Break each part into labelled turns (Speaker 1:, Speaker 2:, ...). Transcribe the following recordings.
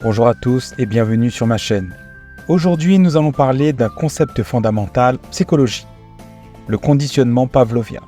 Speaker 1: Bonjour à tous et bienvenue sur ma chaîne. Aujourd'hui, nous allons parler d'un concept fondamental psychologie, le conditionnement pavlovien.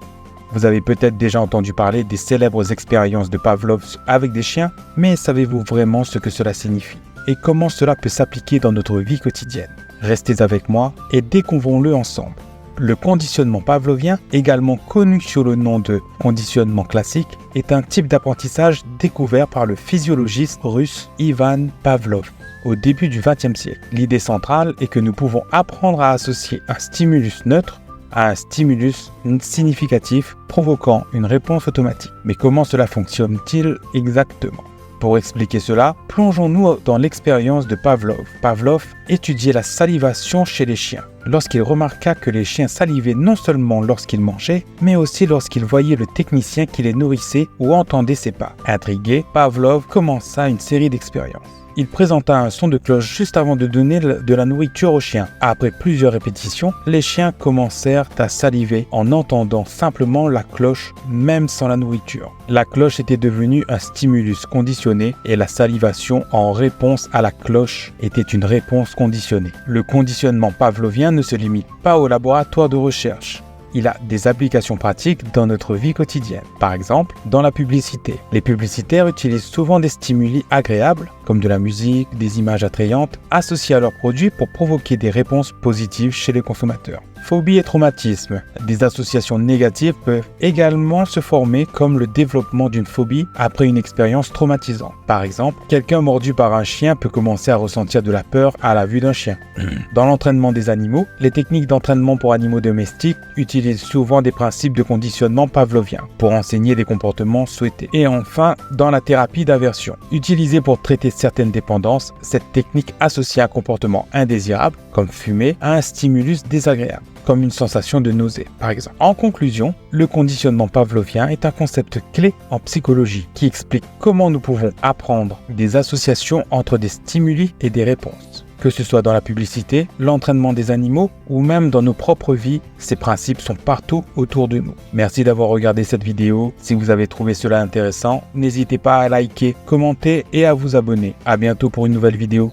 Speaker 1: Vous avez peut-être déjà entendu parler des célèbres expériences de Pavlov avec des chiens, mais savez-vous vraiment ce que cela signifie et comment cela peut s'appliquer dans notre vie quotidienne? Restez avec moi et découvrons-le ensemble. Le conditionnement pavlovien, également connu sous le nom de conditionnement classique, est un type d'apprentissage découvert par le physiologiste russe Ivan Pavlov au début du XXe siècle. L'idée centrale est que nous pouvons apprendre à associer un stimulus neutre à un stimulus significatif provoquant une réponse automatique. Mais comment cela fonctionne-t-il exactement? Pour expliquer cela, plongeons-nous dans l'expérience de Pavlov. Pavlov étudiait la salivation chez les chiens. Lorsqu'il remarqua que les chiens salivaient non seulement lorsqu'ils mangeaient, mais aussi lorsqu'ils voyaient le technicien qui les nourrissait ou entendait ses pas. Intrigué, Pavlov commença une série d'expériences. Il présenta un son de cloche juste avant de donner de la nourriture aux chiens. Après plusieurs répétitions, les chiens commencèrent à saliver en entendant simplement la cloche, même sans la nourriture. La cloche était devenue un stimulus conditionné et la salivation en réponse à la cloche était une réponse conditionnée. Le conditionnement pavlovien ne se limite pas au laboratoire de recherche. Il a des applications pratiques dans notre vie quotidienne. Par exemple, dans la publicité. Les publicitaires utilisent souvent des stimuli agréables, comme de la musique, des images attrayantes, associées à leurs produits pour provoquer des réponses positives chez les consommateurs. Phobie et traumatisme. Des associations négatives peuvent également se former comme le développement d'une phobie après une expérience traumatisante. Par exemple, quelqu'un mordu par un chien peut commencer à ressentir de la peur à la vue d'un chien. Dans l'entraînement des animaux, les techniques d'entraînement pour animaux domestiques utilisent souvent des principes de conditionnement pavlovien pour enseigner des comportements souhaités. Et enfin, dans la thérapie d'aversion. Utilisée pour traiter certaines dépendances, cette technique associe un comportement indésirable, comme fumer, à un stimulus désagréable, comme une sensation de nausée, par exemple. En conclusion, le conditionnement pavlovien est un concept clé en psychologie qui explique comment nous pouvons apprendre des associations entre des stimuli et des réponses. Que ce soit dans la publicité, l'entraînement des animaux ou même dans nos propres vies, ces principes sont partout autour de nous. Merci d'avoir regardé cette vidéo. Si vous avez trouvé cela intéressant, n'hésitez pas à liker, commenter et à vous abonner. À bientôt pour une nouvelle vidéo.